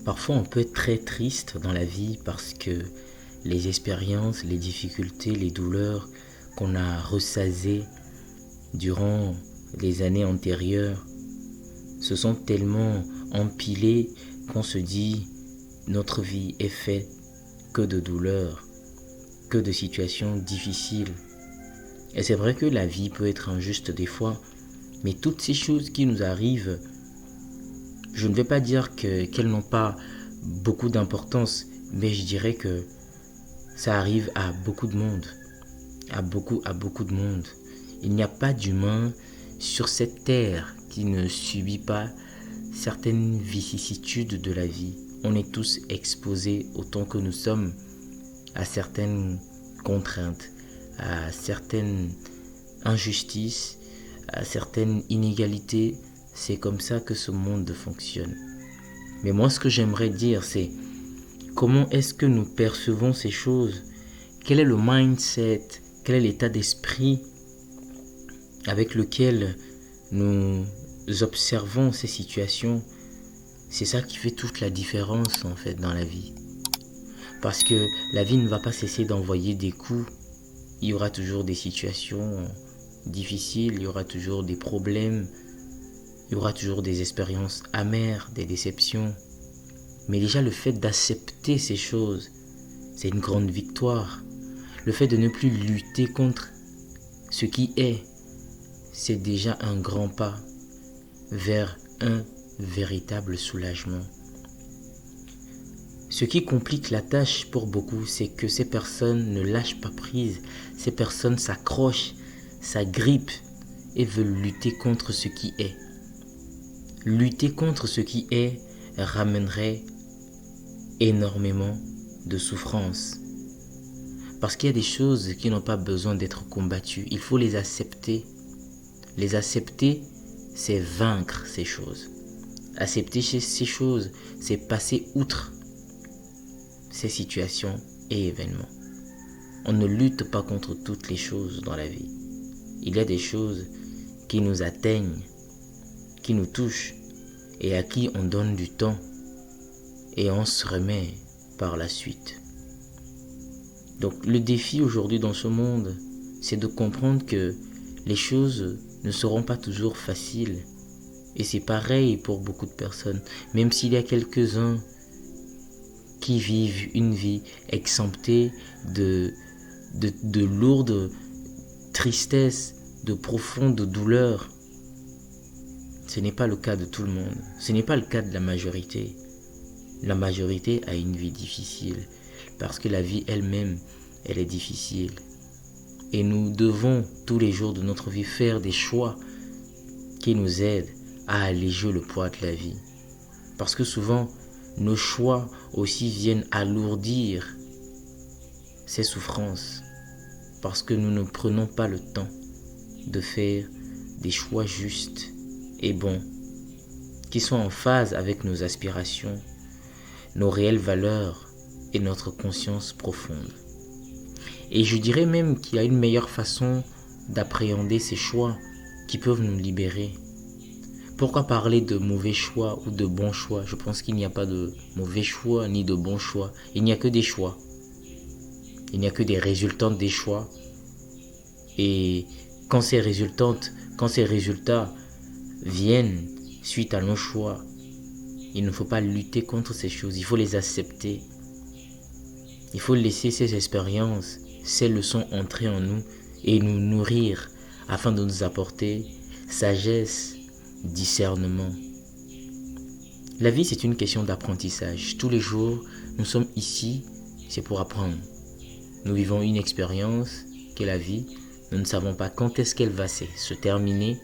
Parfois, on peut être très triste dans la vie parce que les expériences, les difficultés, les douleurs qu'on a ressassées durant les années antérieures se sont tellement empilées qu'on se dit notre vie est faite que de douleurs, que de situations difficiles. Et c'est vrai que la vie peut être injuste des fois, mais toutes ces choses qui nous arrivent, je ne vais pas dire qu'elles n'ont pas beaucoup d'importance, mais je dirais que ça arrive à beaucoup de monde, à beaucoup de monde. Il n'y a pas d'humain sur cette terre qui ne subit pas certaines vicissitudes de la vie. On est tous exposés autant que nous sommes à certaines contraintes, à certaines injustices, à certaines inégalités. C'est comme ça que ce monde fonctionne. Mais moi, ce que j'aimerais dire, c'est comment est-ce que nous percevons ces choses? Quel est le mindset? Quel est l'état d'esprit avec lequel nous observons ces situations? C'est ça qui fait toute la différence en fait dans la vie. Parce que la vie ne va pas cesser d'envoyer des coups. Il y aura toujours des situations difficiles, il y aura toujours des problèmes, il y aura toujours des expériences amères, des déceptions. Mais déjà le fait d'accepter ces choses, c'est une grande victoire. Le fait de ne plus lutter contre ce qui est, c'est déjà un grand pas vers un véritable soulagement. Ce qui complique la tâche pour beaucoup, c'est que ces personnes ne lâchent pas prise. Ces personnes s'accrochent, s'agrippent et veulent lutter contre ce qui est. Lutter contre ce qui est ramènerait énormément de souffrance. Parce qu'il y a des choses qui n'ont pas besoin d'être combattues. Il faut les accepter. Les accepter, c'est vaincre ces choses. Accepter ces choses, c'est passer outre ces situations et événements. On ne lutte pas contre toutes les choses dans la vie. Il y a des choses qui nous atteignent, qui nous touchent et à qui on donne du temps et on se remet par la suite. Donc le défi aujourd'hui dans ce monde, c'est de comprendre que les choses ne seront pas toujours faciles. Et c'est pareil pour beaucoup de personnes. Même s'il y a quelques-uns qui vivent une vie exemptée de lourdes tristesses, de profondes douleurs. Ce n'est pas le cas de tout le monde. Ce n'est pas le cas de la majorité. La majorité a une vie difficile parce que la vie elle-même, elle est difficile. Et nous devons tous les jours de notre vie faire des choix qui nous aident à alléger le poids de la vie. Parce que souvent, nos choix aussi viennent alourdir ces souffrances. Parce que nous ne prenons pas le temps de faire des choix justes et bons, qui sont en phase avec nos aspirations, nos réelles valeurs et notre conscience profonde. Et je dirais même qu'il y a une meilleure façon d'appréhender ces choix qui peuvent nous libérer. Pourquoi parler de mauvais choix ou de bons choix? Je pense qu'il n'y a pas de mauvais choix ni de bons choix. Il n'y a que des choix. Il n'y a que des résultantes des choix. Et quand ces résultats viennent suite à nos choix, il ne faut pas lutter contre ces choses. Il faut les accepter. Il faut laisser ces expériences, ces leçons entrer en nous et nous nourrir afin de nous apporter sagesse, discernement. La vie, c'est une question d'apprentissage. Tous les jours, nous sommes ici, c'est pour apprendre. Nous vivons une expérience qu'est la vie. Nous ne savons pas quand est-ce qu'elle va se terminer.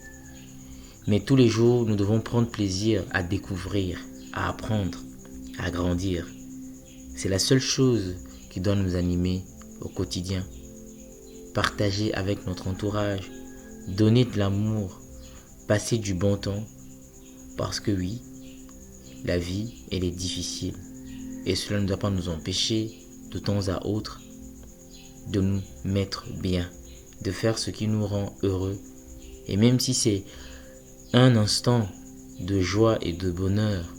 Mais tous les jours, nous devons prendre plaisir à découvrir, à apprendre, à grandir. C'est la seule chose qui doit nous animer au quotidien. Partager avec notre entourage, donner de l'amour, passer du bon temps. Parce que oui, la vie, elle est difficile. Et cela ne doit pas nous empêcher, de temps à autre, de nous mettre bien, de faire ce qui nous rend heureux. Et même si c'est un instant de joie et de bonheur,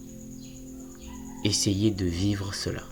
essayez de vivre cela.